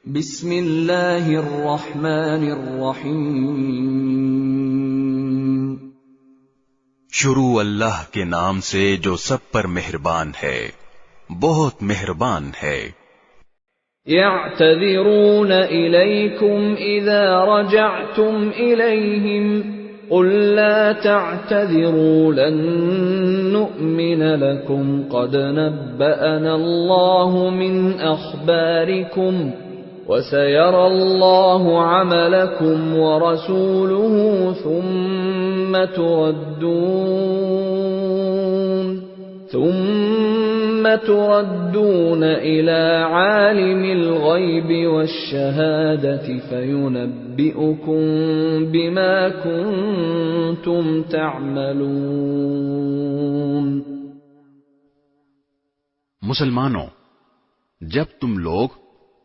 بسم اللہ الرحمن الرحیم۔ شروع اللہ کے نام سے جو سب پر مہربان ہے، بہت مہربان ہے۔ يعتذرون إليكم إذا رجعتم إليهم قل لا تعتذروا لن نؤمن لكم قد نبأنا الله من أخباركم وسيرى الله عملكم ورسوله ثم تردون إلى عالم الغيب والشهادة فينبئكم بما كنتم تعملون۔ مسلمانوں، جب تم لوگ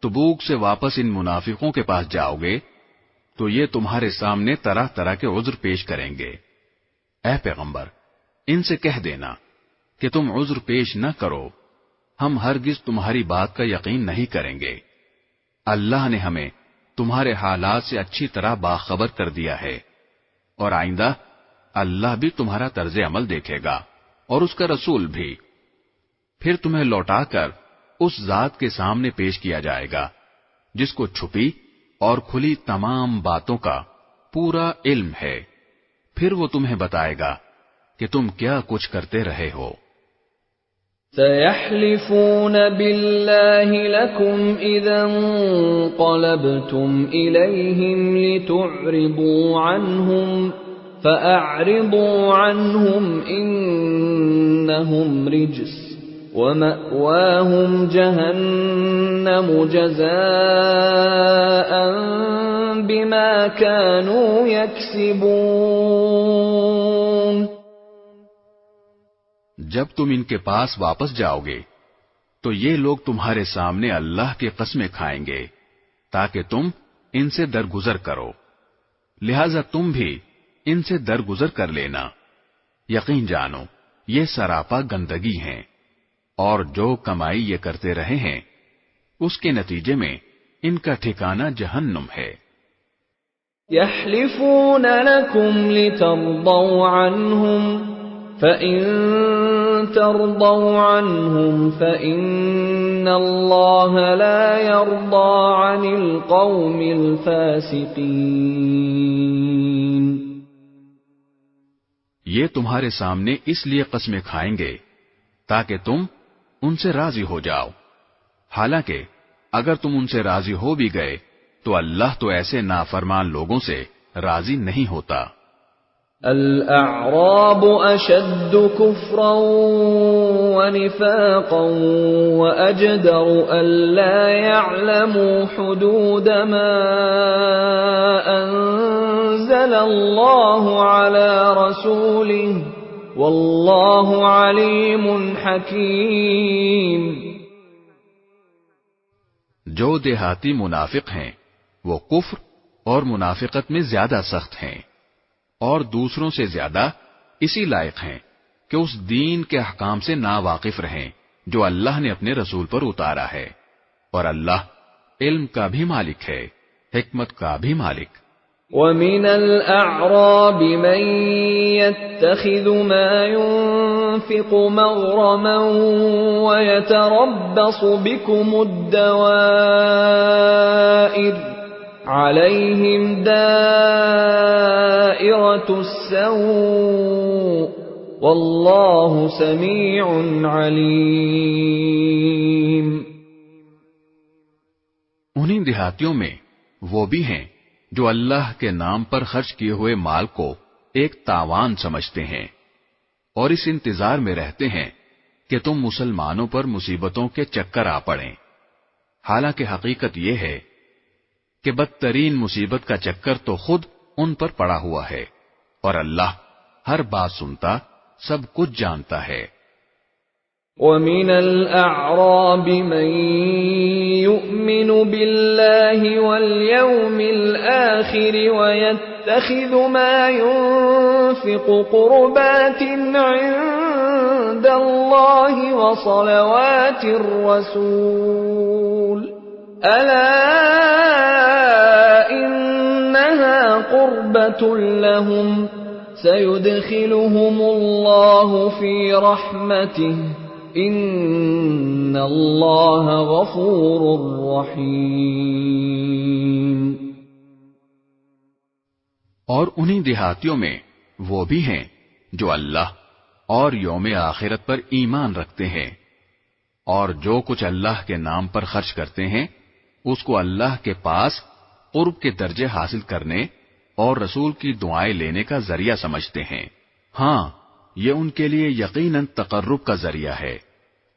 تبوک سے واپس ان منافقوں کے پاس جاؤ گے تو یہ تمہارے سامنے طرح طرح کے عذر پیش کریں گے۔ اے پیغمبر، ان سے کہہ دینا کہ تم عذر پیش نہ کرو، ہم ہرگز تمہاری بات کا یقین نہیں کریں گے۔ اللہ نے ہمیں تمہارے حالات سے اچھی طرح باخبر کر دیا ہے، اور آئندہ اللہ بھی تمہارا طرز عمل دیکھے گا اور اس کا رسول بھی۔ پھر تمہیں لوٹا کر اس ذات کے سامنے پیش کیا جائے گا جس کو چھپی اور کھلی تمام باتوں کا پورا علم ہے، پھر وہ تمہیں بتائے گا کہ تم کیا کچھ کرتے رہے ہو۔ سيحلفون بالله لكم إذا انقلبتم إليهم لتعرضوا عنهم فأعرضوا عنهم إنهم رجس ومأواهم جهنم جزاء بما كانوا يكسبون۔ جب تم ان کے پاس واپس جاؤ گے تو یہ لوگ تمہارے سامنے اللہ کی قسمیں کھائیں گے تاکہ تم ان سے درگزر کرو، لہذا تم بھی ان سے درگزر کر لینا۔ یقین جانو یہ سراپا گندگی ہیں، اور جو کمائی یہ کرتے رہے ہیں اس کے نتیجے میں ان کا ٹھکانہ جہنم ہے۔ يحلفون لكم لترضوا عنهم فإن ترضوا عنهم فإن الله لا يرضى عن القوم الفاسقين۔ یہ تمہارے سامنے اس لیے قسمیں کھائیں گے تاکہ تم ان سے راضی ہو جاؤ، حالانکہ اگر تم ان سے راضی ہو بھی گئے تو اللہ تو ایسے نافرمان لوگوں سے راضی نہیں ہوتا۔ الأعراب أشد كفرا ونفاقا وأجدر ألا يعلموا حدود ما أنزل الله على رسوله والله عليم حكيم۔ جو دیہاتی منافق ہیں وہ کفر اور منافقت میں زیادہ سخت ہیں، اور دوسروں سے زیادہ اسی لائق ہیں کہ اس دین کے احکام سے ناواقف رہیں جو اللہ نے اپنے رسول پر اتارا ہے، اور اللہ علم کا بھی مالک ہے، حکمت کا بھی مالک۔ وَمِنَ الْأَعْرَابِ مَن يَتَّخِذُ مَا يُنفِقُ مَغْرَمًا وَيَتَرَبَّصُ بِكُمُ الدَّوَائِرَ عَلَيْهِمْ دَائِرَةُ السَّوْءِ وَاللَّهُ سَمِيعٌ عَلِيمٌ۔ انہی دیہاتیوں میں وہ بھی ہیں جو اللہ کے نام پر خرچ کیے ہوئے مال کو ایک تاوان سمجھتے ہیں اور اس انتظار میں رہتے ہیں کہ تم مسلمانوں پر مصیبتوں کے چکر آ پڑیں، حالانکہ حقیقت یہ ہے کہ بدترین مصیبت کا چکر تو خود ان پر پڑا ہوا ہے، اور اللہ ہر بات سنتا، سب کچھ جانتا ہے۔ وَمِنَ الْأَعْرَابِ مَن يُؤْمِنُ بِاللَّهِ وَالْيَوْمِ الْآخِرِ وَيَتَّخِذُ مَا يُنفِقُ قُرُبَاتٍ عِندَ اللَّهِ وَصَلَوَاتِ الرَّسُولِ ألا إنها قربة لهم سيدخلهم الله في رحمته إن الله غفور رحيم۔ اور انہی دیہاتیوں میں وہ بھی ہیں جو اللہ اور یوم آخرت پر ایمان رکھتے ہیں، اور جو کچھ اللہ کے نام پر خرچ کرتے ہیں اس کو اللہ کے پاس قرب کے درجے حاصل کرنے اور رسول کی دعائیں لینے کا ذریعہ سمجھتے ہیں۔ ہاں، یہ ان کے لیے یقیناً تقرب کا ذریعہ ہے۔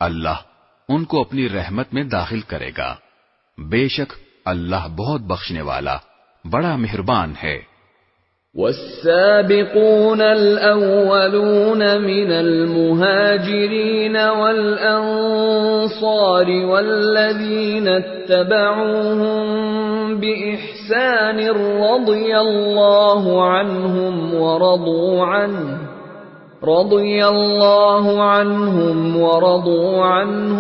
اللہ ان کو اپنی رحمت میں داخل کرے گا، بے شک اللہ بہت بخشنے والا بڑا مہربان ہے۔ والسابقون الأولون من المهاجرين والأنصار والذين اتبعوهم بإحسان رضي الله عنهم ورضوا عنه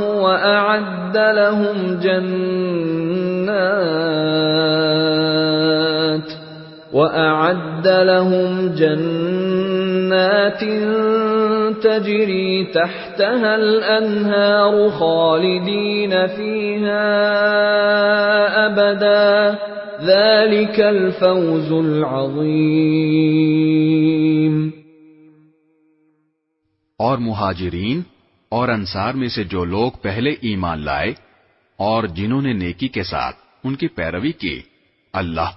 وأعد لهم جنات تجري تحتها الأنهار خالدين فيها أبدا ذلك الفوز العظيم۔ اور مہاجرین اور انصار میں سے جو لوگ پہلے ایمان لائے اور جنہوں نے نیکی کے ساتھ ان کی پیروی کی، اللہ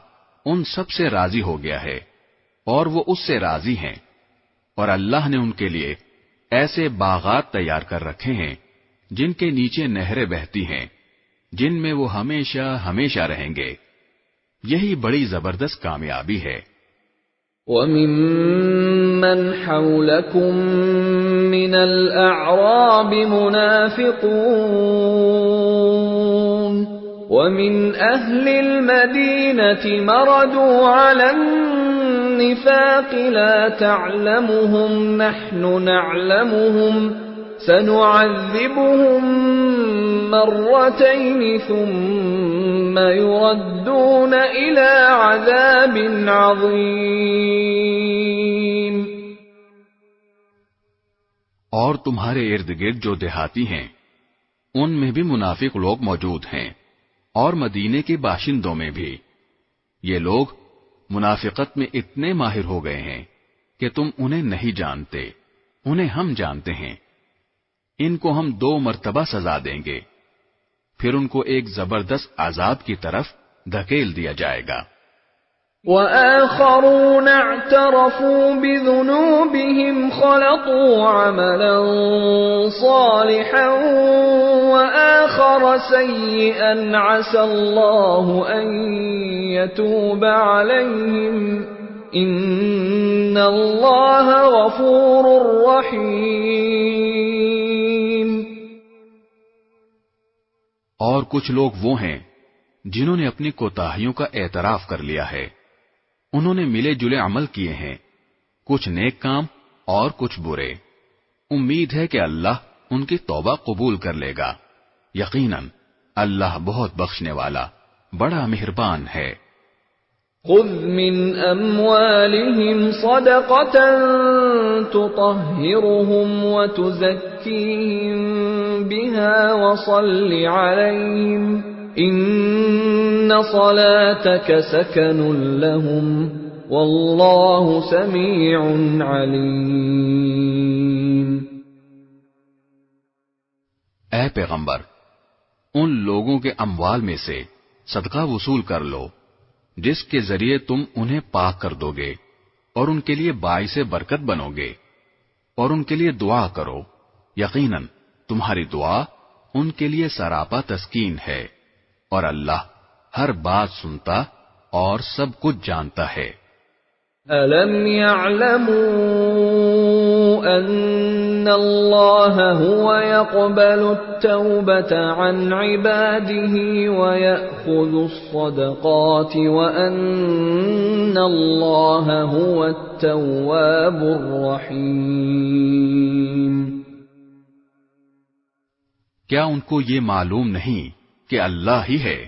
ان سب سے راضی ہو گیا ہے اور وہ اس سے راضی ہیں، اور اللہ نے ان کے لیے ایسے باغات تیار کر رکھے ہیں جن کے نیچے نہریں بہتی ہیں، جن میں وہ ہمیشہ ہمیشہ رہیں گے۔ یہی بڑی زبردست کامیابی ہے۔ وَمِمَّنْ حَوْلَكُمْ مِنَ الْأَعْرَابِ مُنَافِقُونَ وَمِنْ أَهْلِ الْمَدِينَةِ مَرَدُوا عَلَى النِّفَاقِ لَا تَعْلَمُهُمْ نَحْنُ نَعْلَمُهُمْ سَنُعَذِّبُهُمْ مَرَّتَيْنِ ثُمَّ يُرَدُّونَ إِلَى عَذَابٍ عَظِيمٍ۔ اور تمہارے ارد گرد جو دیہاتی ہیں ان میں بھی منافق لوگ موجود ہیں، اور مدینے کے باشندوں میں بھی۔ یہ لوگ منافقت میں اتنے ماہر ہو گئے ہیں کہ تم انہیں نہیں جانتے، انہیں ہم جانتے ہیں۔ ان کو ہم 2 مرتبہ سزا دیں گے، پھر ان کو ایک زبردست عذاب کی طرف دھکیل دیا جائے گا۔ وَآخَرُونَ اعْتَرَفُوا بِذُنُوبِهِمْ خَلَطُوا عَمَلًا صَالِحًا وَآخَرَ سَيِّئًا عَسَى اللَّهُ أَن يَتُوبَ عَلَيْهِمْ إِنَّ اللَّهَ غَفُورٌ رَّحِيمٌ۔ اور کچھ لوگ وہ ہیں جنہوں نے اپنی کوتاہیوں کا اعتراف کر لیا ہے، انہوں نے ملے جلے عمل کیے ہیں، کچھ نیک کام اور کچھ برے۔ امید ہے کہ اللہ ان کی توبہ قبول کر لے گا، یقیناً اللہ بہت بخشنے والا بڑا مہربان ہے۔ خذ من اموالهم صدقة تطهرهم وتزكيهم بها وصل عليهم ان صلاتك سكن لهم والله سميع عليم۔ اے پیغمبر، ان لوگوں کے اموال میں سے صدقہ وصول کر لو جس کے ذریعے تم انہیں پاک کر دو گے اور ان کے لیے باعث برکت بنو گے، اور ان کے لیے دعا کرو، یقیناً تمہاری دعا ان کے لیے سراپا تسکین ہے، اور اللہ ہر بات سنتا اور سب کچھ جانتا ہے۔ أَلَمْ يَعْلَمُوا أَنَّ اللَّهَ هُوَ يَقْبَلُ التَّوْبَةَ عَنْ عِبَادِهِ وَيَأْخُذُ الصَّدَقَاتِ وَأَنَّ اللَّهَ هُوَ التَّوَّابُ الرَّحِيمُ۔ کیا ان کو یہ معلوم نہیں کہ اللہ ہی ہے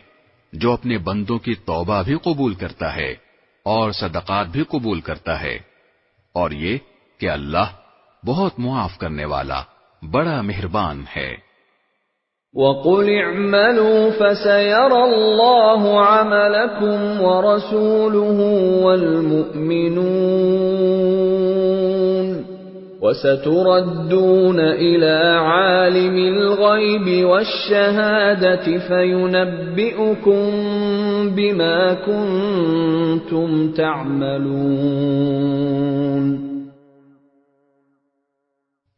جو اپنے بندوں کی توبہ بھی قبول کرتا ہے اور صدقات بھی قبول کرتا ہے، اور یہ کہ اللہ بہت معاف کرنے والا بڑا مہربان ہے۔ وَقُلِ اعْمَلُوا فَسَيَرَى اللَّهُ عَمَلَكُمْ وَرَسُولُهُ وَالْمُؤْمِنُونَ وَسَتُرَدُّونَ إِلَى عَالِمِ الْغَيْبِ وَالشَّهَادَةِ فَيُنَبِّئُكُم بِمَا كُنتُمْ تَعْمَلُونَ۔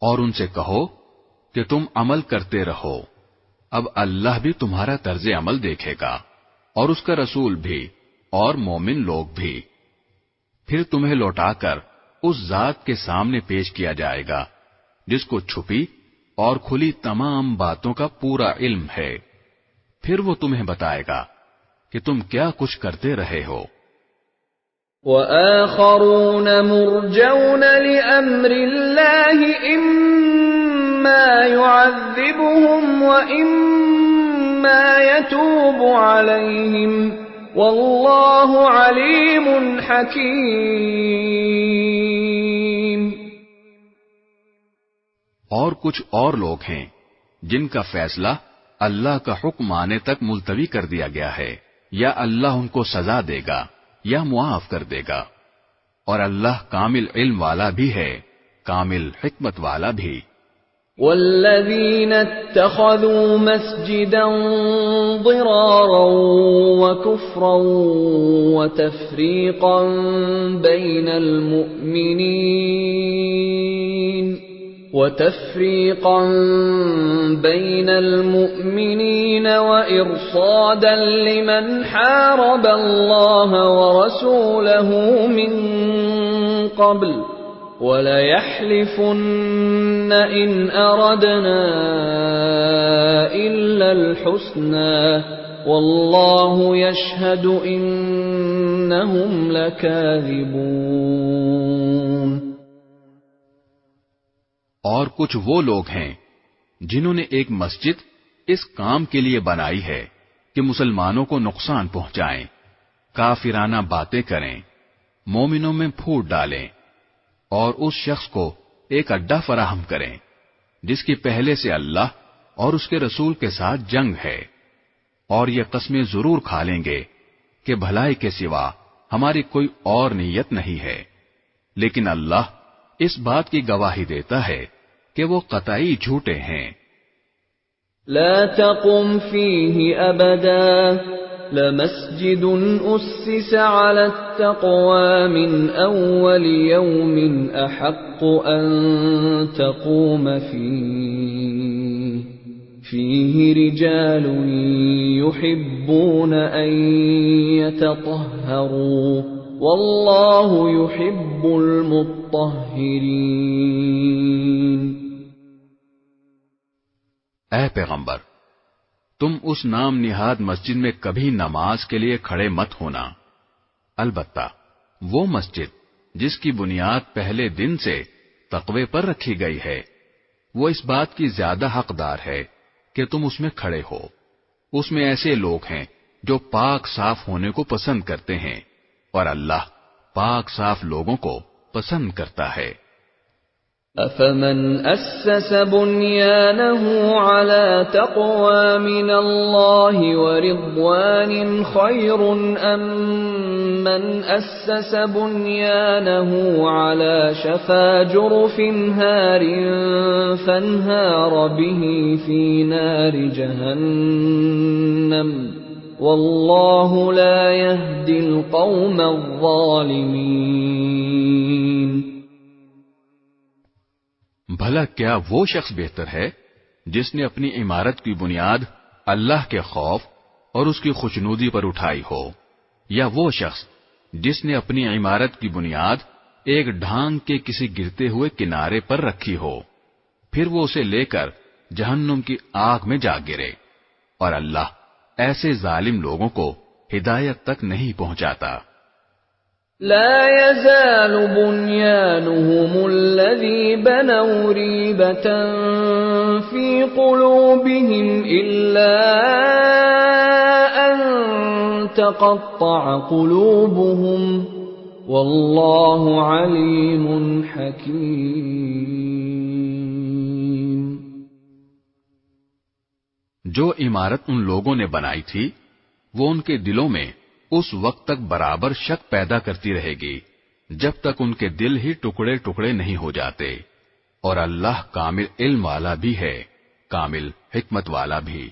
اور ان سے کہو کہ تم عمل کرتے رہو، اب اللہ بھی تمہارا طرز عمل دیکھے گا اور اس کا رسول بھی اور مومن لوگ بھی، پھر تمہیں لوٹا کر اس ذات کے سامنے پیش کیا جائے گا جس کو چھپی اور کھلی تمام باتوں کا پورا علم ہے، پھر وہ تمہیں بتائے گا کہ تم کیا کچھ کرتے رہے ہو۔ وَآخَرُونَ مُرْجَوْنَ لِأَمْرِ اللَّهِ إِمَّا يُعَذِّبُهُمْ وَإِمَّا يَتُوبُ عَلَيْهِمْ وَاللَّهُ عَلِيمٌ حَكِيمٌ۔ اور کچھ اور لوگ ہیں جن کا فیصلہ اللہ کا حکم آنے تک ملتوی کر دیا گیا ہے، یا اللہ ان کو سزا دے گا یا معاف کر دے گا، اور اللہ کامل علم والا بھی ہے، کامل حکمت والا بھی۔ والذین اتخذوا مسجدا ضرارا وكفرا وتفریقا بین المؤمنین وإرصادا لمن حارب الله ورسوله من قبل وَلَيَحْلِفُنَّ إِنْ أَرَدْنَا إِلَّا الْحُسْنَى وَاللَّهُ يَشْهَدُ إِنَّهُمْ لَكَاذِبُونَ۔ اور کچھ وہ لوگ ہیں جنہوں نے ایک مسجد اس کام کے لیے بنائی ہے کہ مسلمانوں کو نقصان پہنچائیں، کافرانہ باتیں کریں، مومنوں میں پھوٹ ڈالیں، اور اس شخص کو ایک اڈا فراہم کریں جس کی پہلے سے اللہ اور اس کے رسول کے ساتھ جنگ ہے، اور یہ قسمیں ضرور کھا لیں گے کہ بھلائی کے سوا ہماری کوئی اور نیت نہیں ہے، لیکن اللہ اس بات کی گواہی دیتا ہے کہ وہ قطعی جھوٹے ہیں۔ لا تقم فيه أبدا لمسجد أسس على التقوى من أول يوم أحق أن تقوم فيه رجال يحبون أن يتطهروا والله يحب المطهرين۔ اے پیغمبر، تم اس نام نہاد مسجد میں کبھی نماز کے لیے کھڑے مت ہونا، البتہ وہ مسجد جس کی بنیاد پہلے دن سے تقوی پر رکھی گئی ہے، وہ اس بات کی زیادہ حقدار ہے کہ تم اس میں کھڑے ہو۔ اس میں ایسے لوگ ہیں جو پاک صاف ہونے کو پسند کرتے ہیں، اور اللہ پاک صاف لوگوں کو پسند کرتا ہے۔ أَفَمَنْ أَسَّسَ بُنْيَانَهُ عَلَى تَقْوَى مِنَ اللَّهِ وَرِضْوَانٍ خَيْرٌ أَمْ مَنْ أَسَّسَ بُنْيَانَهُ عَلَى شَفَا جُرُفٍ هَارٍ فَانْهَارَ بِهِ فِي نَارِ جَهَنَّمَ وَاللَّهُ لَا يَهْدِي الْقَوْمَ الظَّالِمِينَ۔ بھلا کیا وہ شخص بہتر ہے جس نے اپنی عمارت کی بنیاد اللہ کے خوف اور اس کی خوشنودی پر اٹھائی ہو، یا وہ شخص جس نے اپنی عمارت کی بنیاد ایک ڈھانگ کے کسی گرتے ہوئے کنارے پر رکھی ہو، پھر وہ اسے لے کر جہنم کی آگ میں جا گرے، اور اللہ ایسے ظالم لوگوں کو ہدایت تک نہیں پہنچاتا۔ لا يزال بنيانهم الذي بنوا ريبة في قلوبهم إلا أن وتقطع قلوبهم واللہ علیم حکیم۔ جو عمارت ان لوگوں نے بنائی تھی وہ ان کے دلوں میں اس وقت تک برابر شک پیدا کرتی رہے گی جب تک ان کے دل ہی ٹکڑے ٹکڑے نہیں ہو جاتے، اور اللہ کامل علم والا بھی ہے، کامل حکمت والا بھی۔